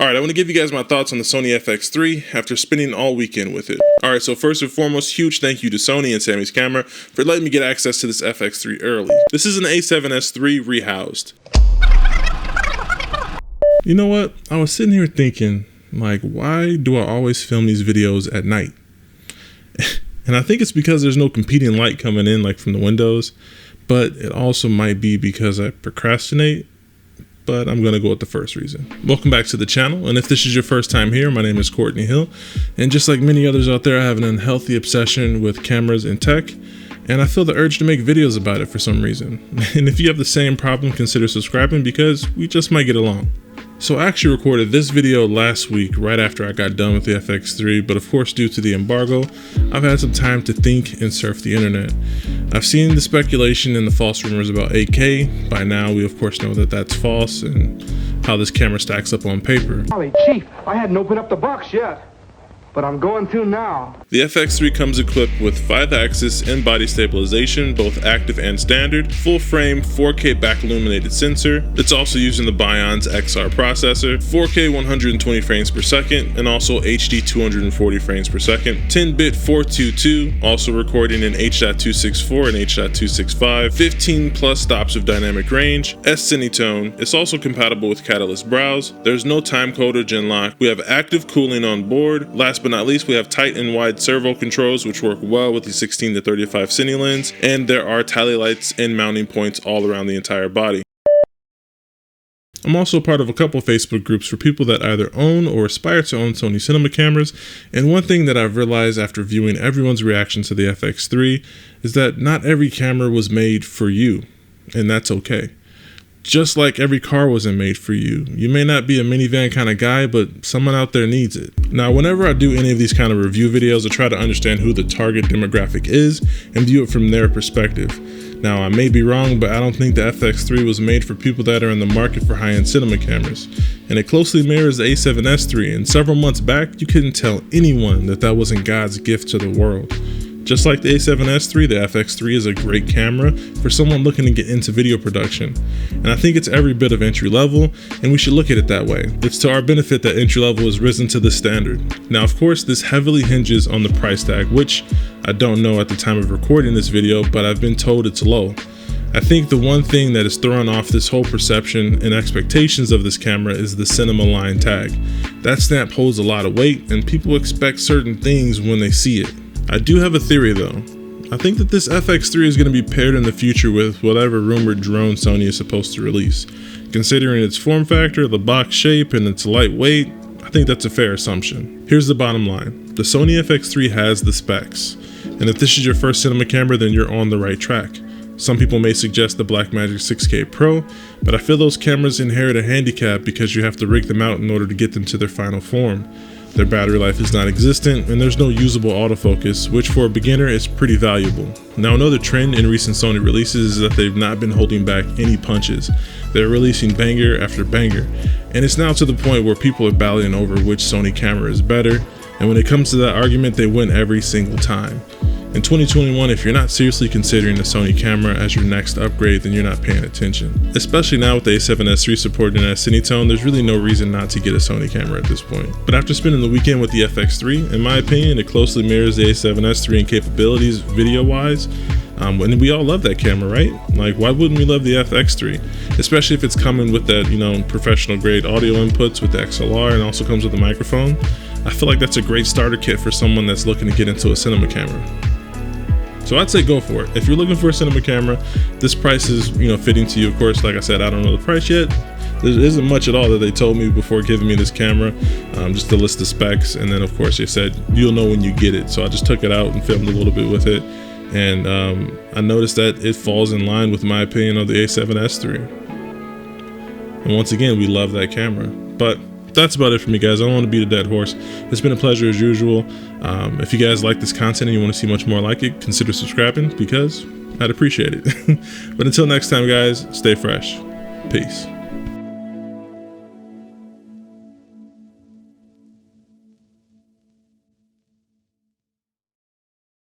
Alright, I want to give you guys my thoughts on the Sony FX3 after spending all weekend with it. Alright, so first and foremost, huge thank you to Sony and Sammy's camera for letting me get access to this FX3 early. This is an A7S3 rehoused. You know what? I was sitting here thinking, like, why do I always film these videos at night? And I think it's because there's no competing light coming in like from the windows, but it also might be because I procrastinate. But I'm going to go with the first reason. Welcome back to the channel, and if this is your first time here, my name is Courtney Hill, and just like many others out there, I have an unhealthy obsession with cameras and tech, and I feel the urge to make videos about it for some reason. And if you have the same problem, consider subscribing because we just might get along. So I actually recorded this video last week right after I got done with the FX3, but of course due to the embargo, I've had some time to think and surf the internet. I've seen the speculation and the false rumors about 8K. By now we of course know that that's false and how this camera stacks up on paper. Golly, Chief, I hadn't opened up the box yet, but I'm going to now. The FX3 comes equipped with 5-axis in-body stabilization, both active and standard, full-frame 4K back-illuminated sensor. It's also using the BIONZ XR processor, 4K 120 frames per second, and also HD 240 frames per second, 10-bit 422, also recording in H.264 and H.265, 15 plus stops of dynamic range, S-Cinetone. It's also compatible with Catalyst Browse. There's no timecode or gen lock. We have active cooling on board. Last but not least, we have tight and wide servo controls which work well with the 16 to 35 cine lens, and there are tally lights and mounting points all around the entire body. I'm also part of a couple Facebook groups for people that either own or aspire to own Sony cinema cameras, and one thing that I've realized after viewing everyone's reaction to the FX3 is that not every camera was made for you, and that's okay. Just like every car wasn't made for you. You may not be a minivan kind of guy, but someone out there needs it. Now, whenever I do any of these kind of review videos, I try to understand who the target demographic is and view it from their perspective. Now, I may be wrong, but I don't think the FX3 was made for people that are in the market for high-end cinema cameras. And it closely mirrors the A7S3, and several months back, you couldn't tell anyone that that wasn't God's gift to the world. Just like the A7S3, the FX3 is a great camera for someone looking to get into video production. And I think it's every bit of entry level, and we should look at it that way. It's to our benefit that entry level has risen to this standard. Now, of course, this heavily hinges on the price tag, which I don't know at the time of recording this video, but I've been told it's low. I think the one thing that is throwing off this whole perception and expectations of this camera is the cinema line tag. That stamp holds a lot of weight, and people expect certain things when they see it. I do have a theory though. I think that this FX3 is going to be paired in the future with whatever rumored drone Sony is supposed to release. Considering its form factor, the box shape, and its lightweight, I think that's a fair assumption. Here's the bottom line. The Sony FX3 has the specs. And if this is your first cinema camera, then you're on the right track. Some people may suggest the Blackmagic 6K Pro, but I feel those cameras inherit a handicap because you have to rig them out in order to get them to their final form. Their battery life is non-existent, and there's no usable autofocus, which for a beginner is pretty valuable. Now, another trend in recent Sony releases is that they've not been holding back any punches. They're releasing banger after banger, and it's now to the point where people are battling over which Sony camera is better, and when it comes to that argument, they win every single time. In 2021, if you're not seriously considering a Sony camera as your next upgrade, then you're not paying attention. Especially now with the A7S3 supporting S-Cinetone, there's really no reason not to get a Sony camera at this point. But after spending the weekend with the FX3, in my opinion, it closely mirrors the A7S3 in capabilities video-wise. And we all love that camera, right? Like, why wouldn't we love the FX3? Especially if it's coming with that, professional grade audio inputs with the XLR and also comes with a microphone. I feel like that's a great starter kit for someone that's looking to get into a cinema camera. So I'd say go for it. If you're looking for a cinema camera, this price is, fitting to you. Of course, like I said, I don't know the price yet. There isn't much at all that they told me before giving me this camera, just a list of specs. And then of course they said, you'll know when you get it. So I just took it out and filmed a little bit with it. And I noticed that it falls in line with my opinion of the A7S3. And once again, we love that camera. But that's about it for me, guys. I don't want to beat a dead horse. It's been a pleasure as usual. If you guys like this content and you want to see much more like it, consider subscribing because I'd appreciate it. But until next time, guys, stay fresh. Peace.